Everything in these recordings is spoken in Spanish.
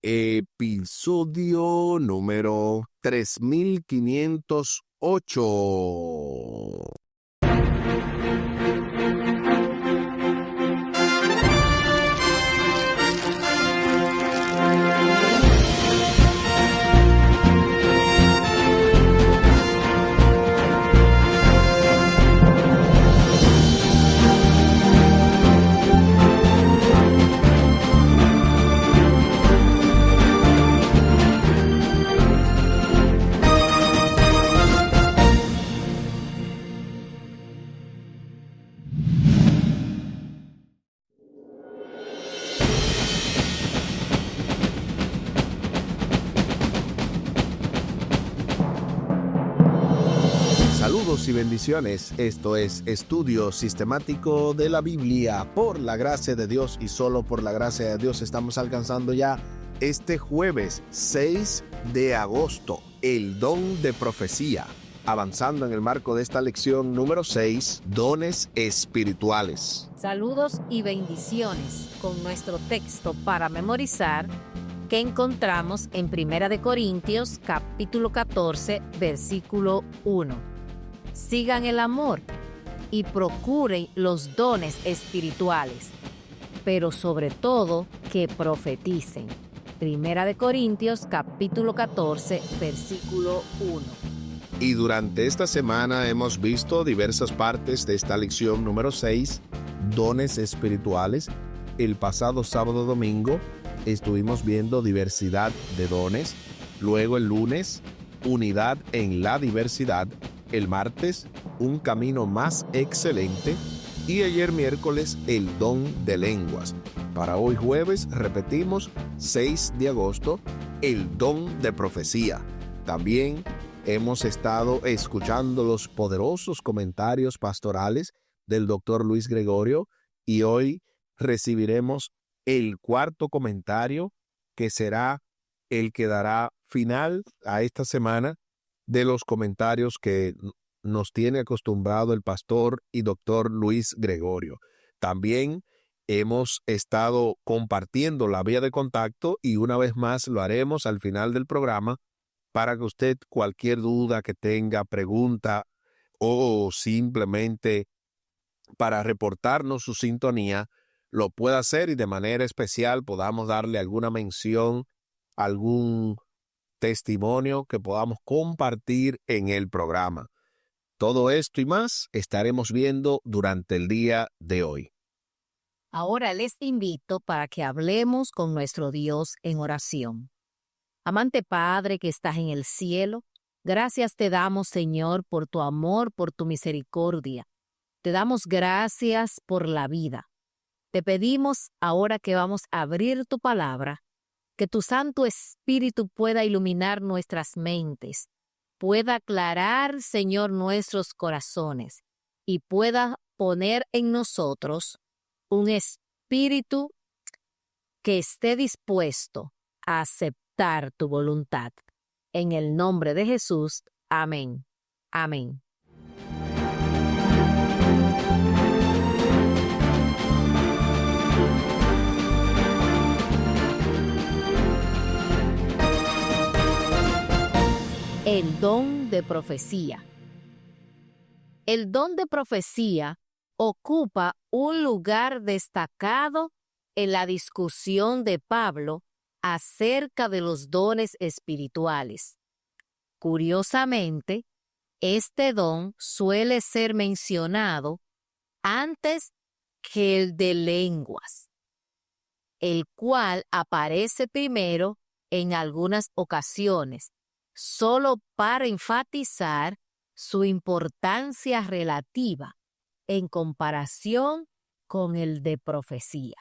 Episodio número 3508. Saludos y bendiciones. Esto es Estudio Sistemático de la Biblia. Por la gracia de Dios y solo por la gracia de Dios estamos alcanzando ya este jueves 6 de agosto el don de profecía. Avanzando en el marco de esta lección número 6, dones espirituales. Saludos y bendiciones con nuestro texto para memorizar que encontramos en 1 Corintios capítulo 14 versículo 1. Sigan el amor y procuren los dones espirituales, pero sobre todo que profeticen. 1 Corintios capítulo 14 versículo 1. Y durante esta semana hemos visto diversas partes de esta lección número 6, dones espirituales. El pasado sábado domingo estuvimos viendo diversidad de dones. Luego el lunes, unidad en la diversidad. El martes, un camino más excelente. Y ayer miércoles, el don de lenguas. Para hoy jueves, repetimos, 6 de agosto, el don de profecía. También hemos estado escuchando los poderosos comentarios pastorales del Dr. Luis Gregorio y hoy recibiremos el cuarto comentario que será el que dará final a esta semana de los comentarios que nos tiene acostumbrado el pastor y doctor Luis Gregorio. También hemos estado compartiendo la vía de contacto y una vez más lo haremos al final del programa para que usted cualquier duda que tenga, pregunta o simplemente para reportarnos su sintonía, lo pueda hacer y de manera especial podamos darle alguna mención, algún testimonio que podamos compartir en el programa. Todo esto y más estaremos viendo durante el día de hoy. Ahora les invito para que hablemos con nuestro Dios en oración. Amante Padre que estás en el cielo, gracias te damos, Señor, por tu amor, por tu misericordia. Te damos gracias por la vida. Te pedimos ahora que vamos a abrir tu palabra, que tu Santo Espíritu pueda iluminar nuestras mentes, pueda aclarar, Señor, nuestros corazones y pueda poner en nosotros un espíritu que esté dispuesto a aceptar tu voluntad. En el nombre de Jesús, amén. Amén. El don de profecía. El don de profecía ocupa un lugar destacado en la discusión de Pablo acerca de los dones espirituales. Curiosamente, este don suele ser mencionado antes que el de lenguas, el cual aparece primero en algunas ocasiones, solo para enfatizar su importancia relativa en comparación con el de profecía.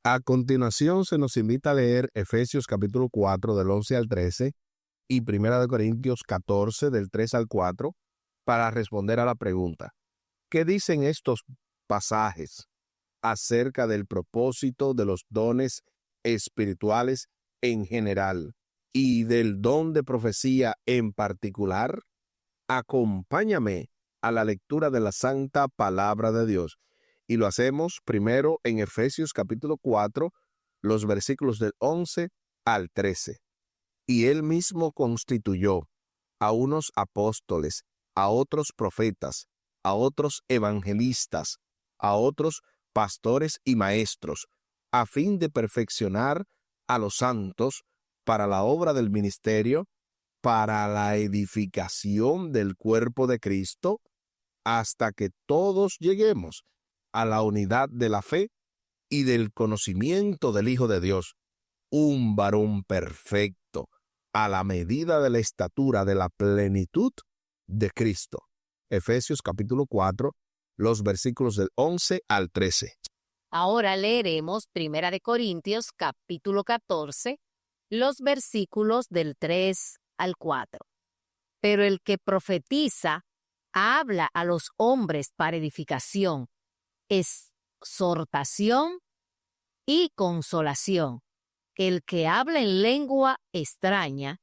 A continuación se nos invita a leer Efesios capítulo 4 del 11 al 13 y 1 Corintios 14 del 3 al 4 para responder a la pregunta: ¿qué dicen estos pasajes acerca del propósito de los dones espirituales en general y del don de profecía en particular? Acompáñame a la lectura de la Santa Palabra de Dios. Y lo hacemos primero en Efesios capítulo 4, los versículos del 11 al 13. Y él mismo constituyó a unos apóstoles, a otros profetas, a otros evangelistas, a otros pastores y maestros, a fin de perfeccionar a los santos para la obra del ministerio, para la edificación del cuerpo de Cristo, hasta que todos lleguemos a la unidad de la fe y del conocimiento del Hijo de Dios, un varón perfecto, a la medida de la estatura de la plenitud de Cristo. Efesios capítulo 4, los versículos del 11 al 13. Ahora leeremos 1 Corintios capítulo 14, los versículos del 3 al 4. Pero el que profetiza habla a los hombres para edificación, exhortación y consolación. El que habla en lengua extraña,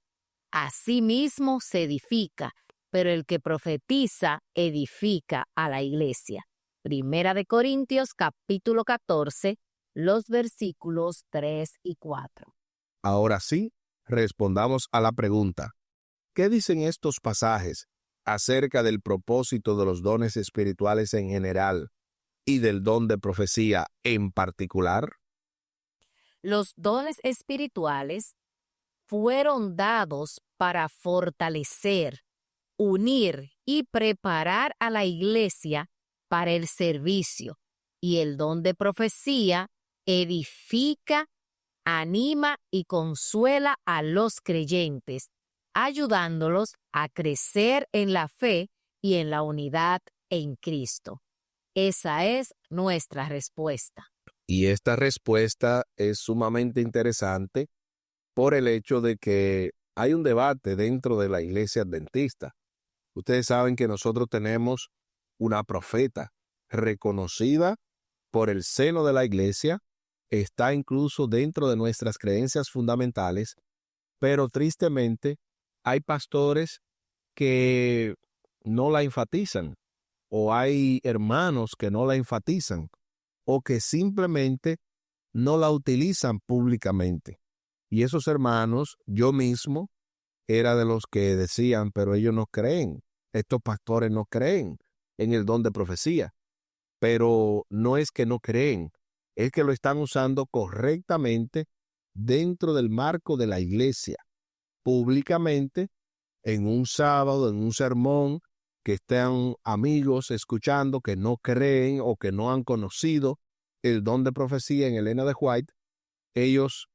a sí mismo se edifica, pero el que profetiza edifica a la iglesia. 1 Corintios capítulo 14, los versículos 3 y 4. Ahora sí, respondamos a la pregunta: ¿qué dicen estos pasajes acerca del propósito de los dones espirituales en general y del don de profecía en particular? Los dones espirituales fueron dados para fortalecer, unir y preparar a la iglesia para el servicio, y el don de profecía edifica, anima y consuela a los creyentes, ayudándolos a crecer en la fe y en la unidad en Cristo. Esa es nuestra respuesta. Y esta respuesta es sumamente interesante por el hecho de que hay un debate dentro de la iglesia adventista. Ustedes saben que nosotros tenemos una profeta reconocida por el seno de la iglesia, está incluso dentro de nuestras creencias fundamentales, pero tristemente hay pastores que no la enfatizan, o hay hermanos que no la enfatizan, o que simplemente no la utilizan públicamente. Y esos hermanos, yo mismo, era de los que decían, pero ellos no creen, estos pastores no creen en el don de profecía. Pero no es que no creen, es que lo están usando correctamente dentro del marco de la iglesia, públicamente, en un sábado, en un sermón, que estén amigos escuchando que no creen o que no han conocido el don de profecía en Elena de White. Ellos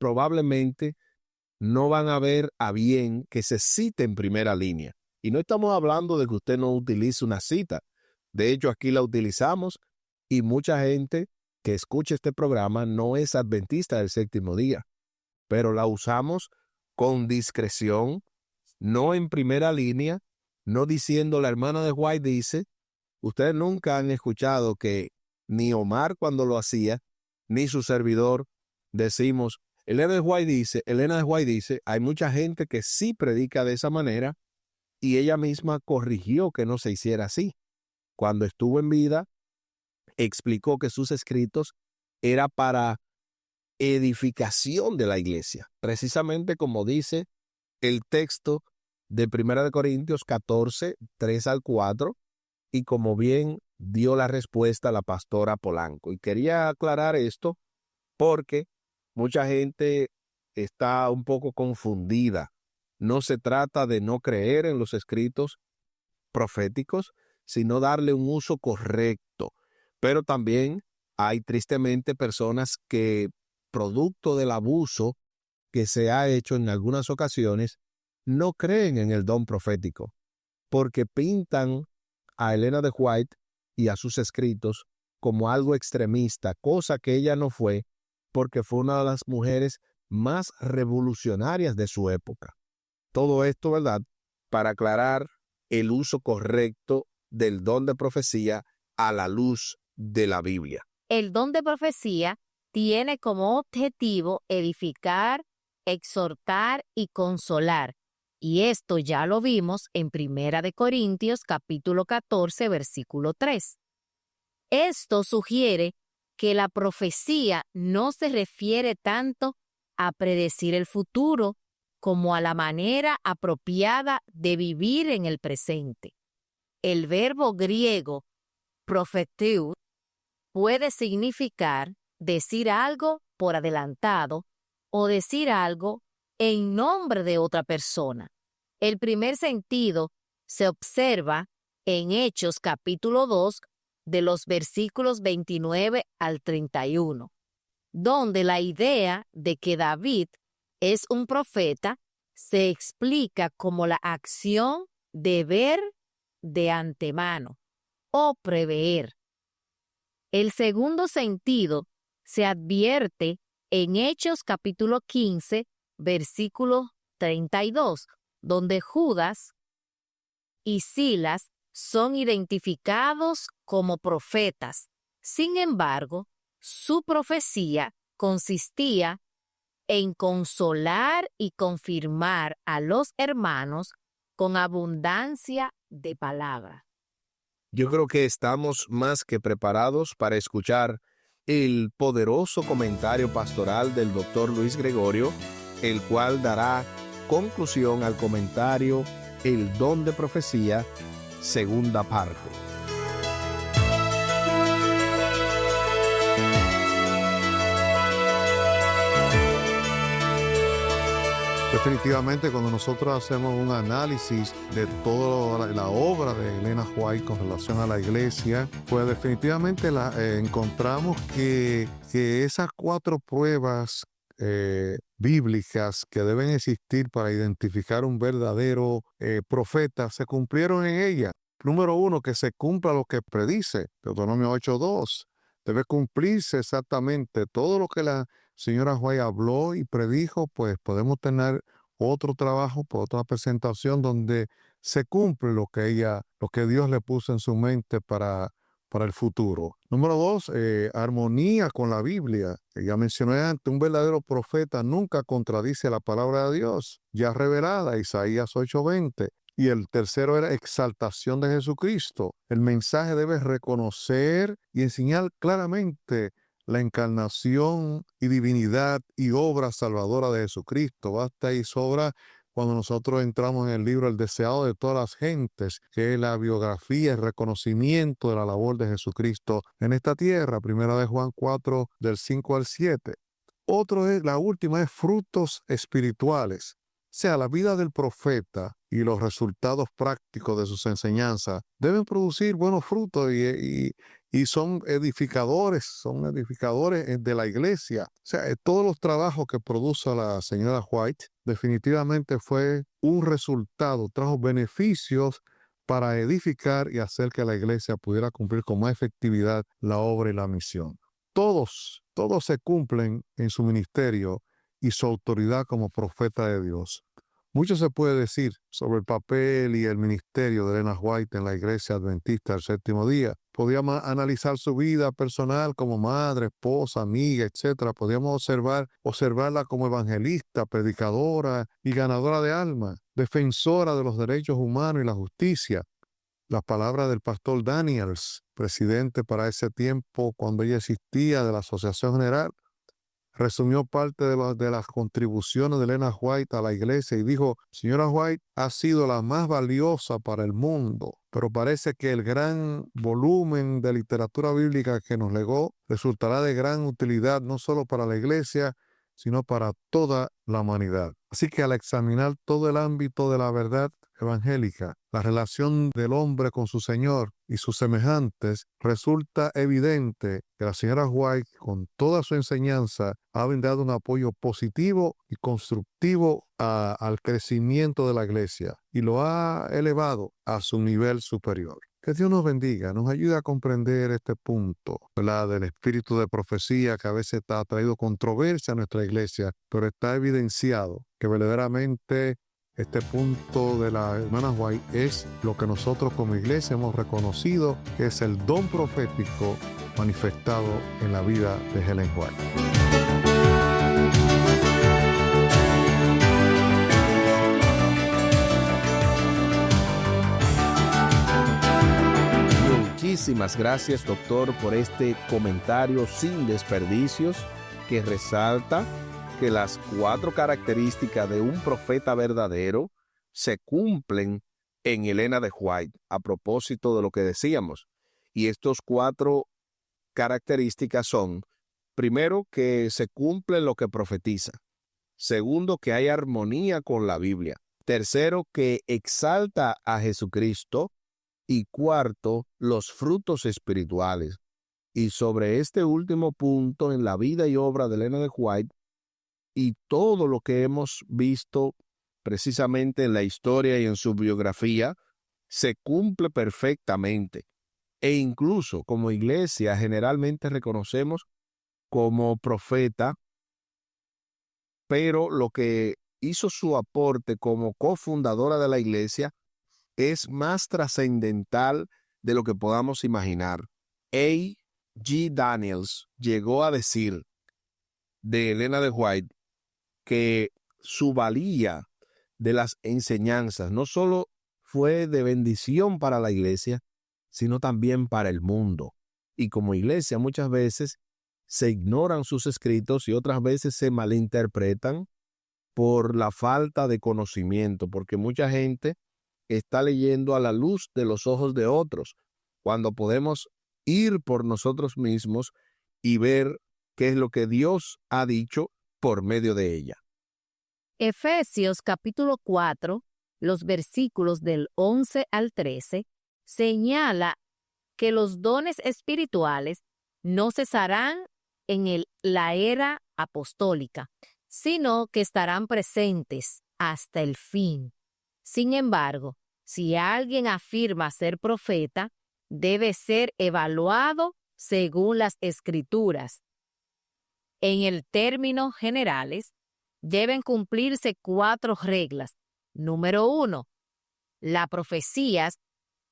probablemente no van a ver a bien que se cite en primera línea. Y no estamos hablando de que usted no utilice una cita. De hecho, aquí la utilizamos y mucha gente que escucha este programa no es adventista del séptimo día, pero la usamos con discreción, no en primera línea, no diciendo la hermana de White dice. Ustedes nunca han escuchado que ni Omar cuando lo hacía, ni su servidor decimos, Elena de White dice, hay mucha gente que sí predica de esa manera y ella misma corrigió que no se hiciera así. Cuando estuvo en vida, explicó que sus escritos era para edificación de la iglesia, precisamente como dice el texto de 1 Corintios 14, 3 al 4, y como bien dio la respuesta la pastora Polanco. Y quería aclarar esto porque mucha gente está un poco confundida. No se trata de no creer en los escritos proféticos, sino darle un uso correcto. Pero también hay tristemente personas que, producto del abuso que se ha hecho en algunas ocasiones, no creen en el don profético, porque pintan a Elena de White y a sus escritos como algo extremista, cosa que ella no fue, porque fue una de las mujeres más revolucionarias de su época. Todo esto, ¿verdad?, para aclarar el uso correcto del don de profecía a la luz de la Biblia. El don de profecía tiene como objetivo edificar, exhortar y consolar. Y esto ya lo vimos en 1 Corintios capítulo 14, versículo 3. Esto sugiere que la profecía no se refiere tanto a predecir el futuro como a la manera apropiada de vivir en el presente. El verbo griego propheteu puede significar decir algo por adelantado o decir algo en nombre de otra persona. El primer sentido se observa en Hechos capítulo 2 de los versículos 29 al 31, donde la idea de que David es un profeta se explica como la acción de ver de antemano o prever. El segundo sentido se advierte en Hechos capítulo 15, versículo 32, donde Judas y Silas son identificados como profetas. Sin embargo, su profecía consistía en consolar y confirmar a los hermanos con abundancia de palabra. Yo creo que estamos más que preparados para escuchar el poderoso comentario pastoral del Dr. Luis Gregorio, el cual dará conclusión al comentario El don de profecía, segunda parte. Definitivamente, cuando nosotros hacemos un análisis de toda la obra de Elena White con relación a la iglesia, pues definitivamente encontramos que esas 4 pruebas bíblicas que deben existir para identificar un verdadero profeta se cumplieron en ella. Número 1, que se cumpla lo que predice. Deuteronomio 8:2. Debe cumplirse exactamente todo lo que la señora White habló y predijo. Pues podemos tener otro trabajo, otra presentación donde se cumple lo que Dios le puso en su mente para el futuro. Número 2, armonía con la Biblia. Ya mencioné antes, un verdadero profeta nunca contradice la palabra de Dios, ya revelada, Isaías 8:20. Y el tercero era exaltación de Jesucristo. El mensaje debe reconocer y enseñar claramente la encarnación y divinidad y obra salvadora de Jesucristo. Basta y sobra cuando nosotros entramos en el libro El deseado de todas las gentes, que es la biografía, el reconocimiento de la labor de Jesucristo en esta tierra. Primera de Juan 4, del 5 al 7. La última es frutos espirituales. O sea, la vida del profeta y los resultados prácticos de sus enseñanzas deben producir buenos frutos y son edificadores de la iglesia. O sea, todos los trabajos que produjo la señora White definitivamente fue un resultado, trajo beneficios para edificar y hacer que la iglesia pudiera cumplir con más efectividad la obra y la misión. Todos se cumplen en su ministerio y su autoridad como profeta de Dios. Mucho se puede decir sobre el papel y el ministerio de Elena White en la Iglesia Adventista del Séptimo Día. Podíamos analizar su vida personal como madre, esposa, amiga, etc. Podíamos observarla como evangelista, predicadora y ganadora de almas, defensora de los derechos humanos y la justicia. Las palabras del pastor Daniels, presidente para ese tiempo cuando ella existía de la Asociación General, resumió parte de las contribuciones de Elena White a la iglesia y dijo: señora White ha sido la más valiosa para el mundo, pero parece que el gran volumen de literatura bíblica que nos legó resultará de gran utilidad no solo para la iglesia, sino para toda la humanidad. Así que al examinar todo el ámbito de la verdad evangélica, la relación del hombre con su Señor y sus semejantes, resulta evidente que la señora White, con toda su enseñanza, ha brindado un apoyo positivo y constructivo al crecimiento de la iglesia y lo ha elevado a su nivel superior. Que Dios nos bendiga, nos ayude a comprender este punto, ¿verdad?, del espíritu de profecía que a veces ha traído controversia a nuestra iglesia, pero está evidenciado que verdaderamente este punto de la hermana White es lo que nosotros como iglesia hemos reconocido que es el don profético manifestado en la vida de Ellen White. Muchísimas gracias, doctor, por este comentario sin desperdicios que resalta que las 4 características de un profeta verdadero se cumplen en Elena de White, a propósito de lo que decíamos. Y estos 4 características son: primero, que se cumple lo que profetiza; segundo, que hay armonía con la Biblia; tercero, que exalta a Jesucristo; y cuarto, los frutos espirituales. Y sobre este último punto, en la vida y obra de Elena de White y todo lo que hemos visto precisamente en la historia y en su biografía, se cumple perfectamente. E incluso como iglesia generalmente reconocemos como profeta, pero lo que hizo su aporte como cofundadora de la iglesia es más trascendental de lo que podamos imaginar. A. G. Daniels llegó a decir de Elena de White que su valía de las enseñanzas no solo fue de bendición para la iglesia, sino también para el mundo. Y como iglesia muchas veces se ignoran sus escritos y otras veces se malinterpretan por la falta de conocimiento, porque mucha gente está leyendo a la luz de los ojos de otros, cuando podemos ir por nosotros mismos y ver qué es lo que Dios ha dicho por medio de ella. Efesios capítulo 4, los versículos del 11 al 13, señala que los dones espirituales no cesarán en la era apostólica, sino que estarán presentes hasta el fin. Sin embargo, si alguien afirma ser profeta, debe ser evaluado según las Escrituras. En el términos generales, deben cumplirse 4 reglas. Número 1. Las profecías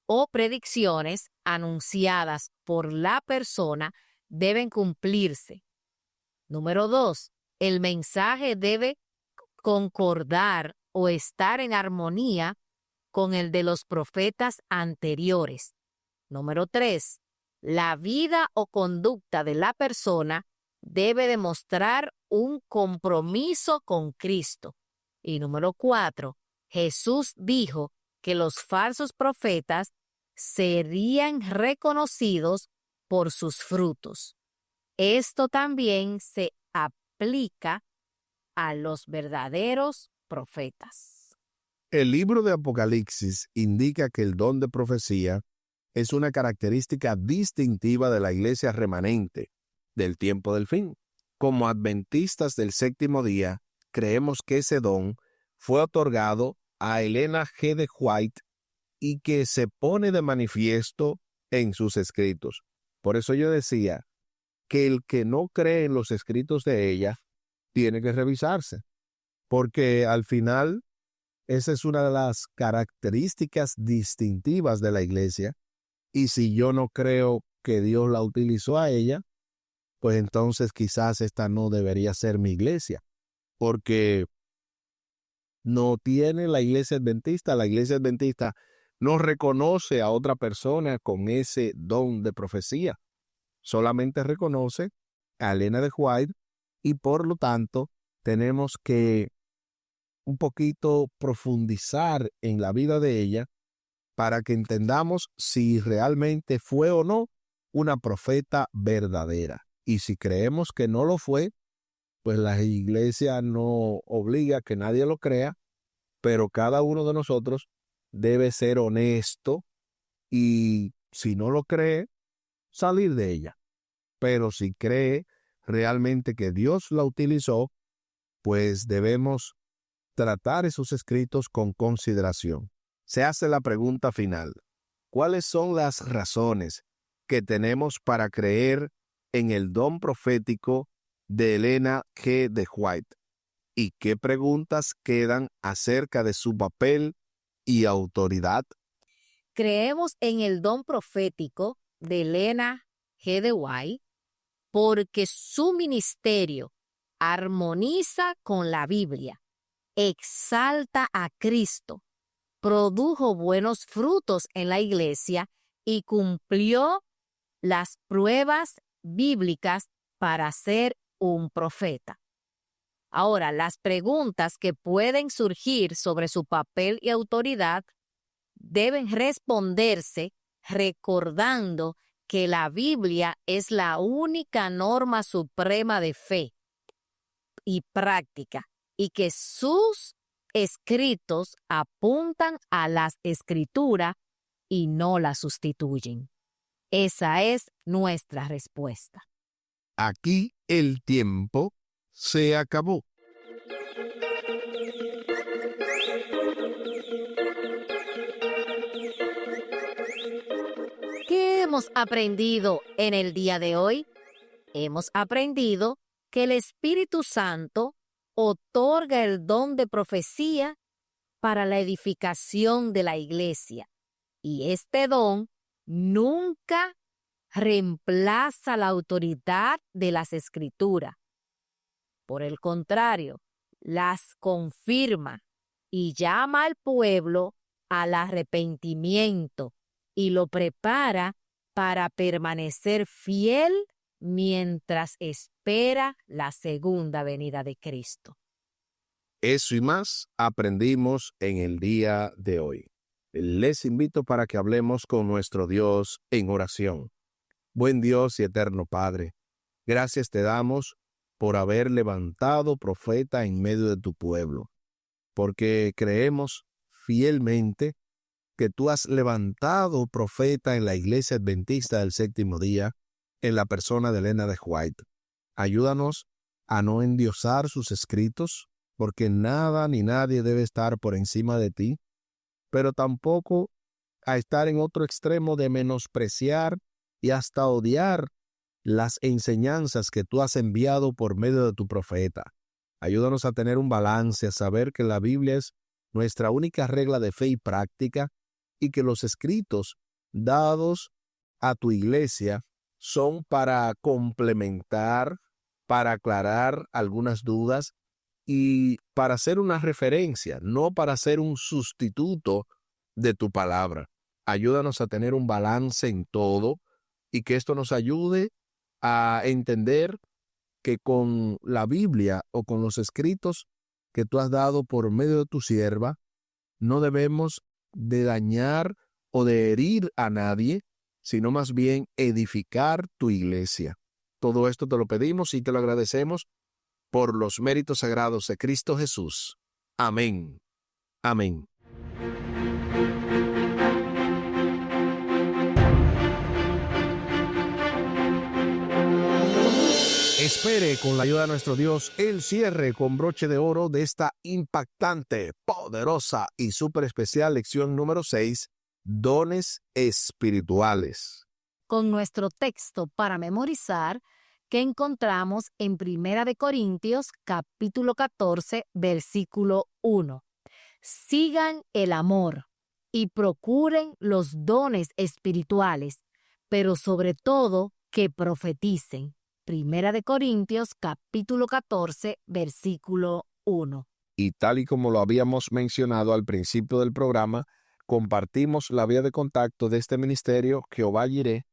o predicciones anunciadas por la persona deben cumplirse. Número 2. El mensaje debe concordar o estar en armonía con el de los profetas anteriores. Número 3. La vida o conducta de la persona debe demostrar un compromiso con Cristo. Y número 4. Jesús dijo que los falsos profetas serían reconocidos por sus frutos. Esto también se aplica a los verdaderos profetas. El libro de Apocalipsis indica que el don de profecía es una característica distintiva de la iglesia remanente del tiempo del fin. Como adventistas del séptimo día, creemos que ese don fue otorgado a Elena G. de White y que se pone de manifiesto en sus escritos. Por eso yo decía que el que no cree en los escritos de ella tiene que revisarse, porque al final esa es una de las características distintivas de la iglesia, y si yo no creo que Dios la utilizó a ella, pues entonces quizás esta no debería ser mi iglesia, porque no tiene la iglesia adventista. La iglesia adventista no reconoce a otra persona con ese don de profecía, solamente reconoce a Elena de White, y por lo tanto tenemos que un poquito profundizar en la vida de ella para que entendamos si realmente fue o no una profeta verdadera. Y si creemos que no lo fue, pues la iglesia no obliga a que nadie lo crea, pero cada uno de nosotros debe ser honesto y, si no lo cree, salir de ella. Pero si cree realmente que Dios la utilizó, pues debemos tratar esos escritos con consideración. Se hace la pregunta final: ¿cuáles son las razones que tenemos para creer en el don profético de Elena G. de White? ¿Y qué preguntas quedan acerca de su papel y autoridad? Creemos en el don profético de Elena G. de White porque su ministerio armoniza con la Biblia, exalta a Cristo, produjo buenos frutos en la iglesia y cumplió las pruebas bíblicas para ser un profeta. Ahora, las preguntas que pueden surgir sobre su papel y autoridad deben responderse recordando que la Biblia es la única norma suprema de fe y práctica y que sus escritos apuntan a las Escrituras y no las sustituyen. Esa es nuestra respuesta. Aquí el tiempo se acabó. ¿Qué hemos aprendido en el día de hoy? Hemos aprendido que el Espíritu Santo otorga el don de profecía para la edificación de la iglesia. Y este don nunca reemplaza la autoridad de las Escrituras. Por el contrario, las confirma y llama al pueblo al arrepentimiento y lo prepara para permanecer fiel mientras espera la segunda venida de Cristo. Eso y más aprendimos en el día de hoy. Les invito para que hablemos con nuestro Dios en oración. Buen Dios y eterno Padre, gracias te damos por haber levantado profeta en medio de tu pueblo, porque creemos fielmente que tú has levantado profeta en la Iglesia Adventista del Séptimo Día, en la persona de Elena de White. Ayúdanos a no endiosar sus escritos, porque nada ni nadie debe estar por encima de ti, pero tampoco a estar en otro extremo de menospreciar y hasta odiar las enseñanzas que tú has enviado por medio de tu profeta. Ayúdanos a tener un balance, a saber que la Biblia es nuestra única regla de fe y práctica y que los escritos dados a tu iglesia son para complementar, para aclarar algunas dudas y para hacer una referencia, no para ser un sustituto de tu palabra. Ayúdanos a tener un balance en todo y que esto nos ayude a entender que con la Biblia o con los escritos que tú has dado por medio de tu sierva, no debemos de dañar o de herir a nadie, sino más bien edificar tu iglesia. Todo esto te lo pedimos y te lo agradecemos por los méritos sagrados de Cristo Jesús. Amén. Amén. Espere con la ayuda de nuestro Dios el cierre con broche de oro de esta impactante, poderosa y súper especial lección número 6, dones espirituales. Con nuestro texto para memorizar que encontramos en 1 Corintios capítulo 14, versículo 1. Sigan el amor y procuren los dones espirituales, pero sobre todo que profeticen. 1 Corintios capítulo 14, versículo 1. Y tal y como lo habíamos mencionado al principio del programa, compartimos la vía de contacto de este ministerio, Jehová Jireh,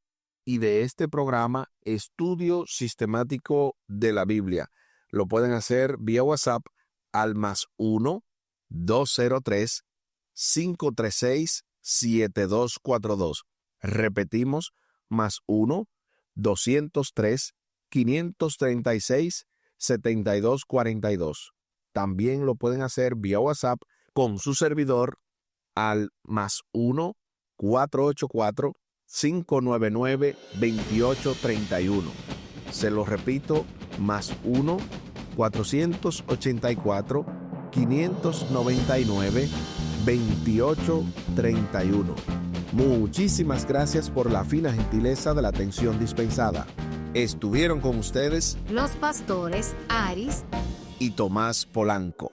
y de este programa, Estudio Sistemático de la Biblia. Lo pueden hacer vía WhatsApp al +1-203-536-7242. Repetimos, +1-203-536-7242. También lo pueden hacer vía WhatsApp con su servidor al +1-484-599-2831. Se lo repito, +1-484-599-2831. Muchísimas gracias por la fina gentileza de la atención dispensada. Estuvieron con ustedes los pastores Aris y Tomás Polanco.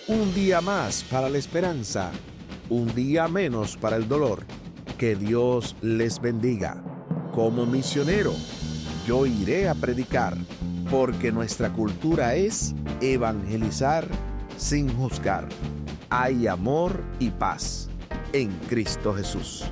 Un día más para la esperanza, un día menos para el dolor. Que Dios les bendiga. Como misionero, yo iré a predicar, porque nuestra cultura es evangelizar sin juzgar. Hay amor y paz en Cristo Jesús.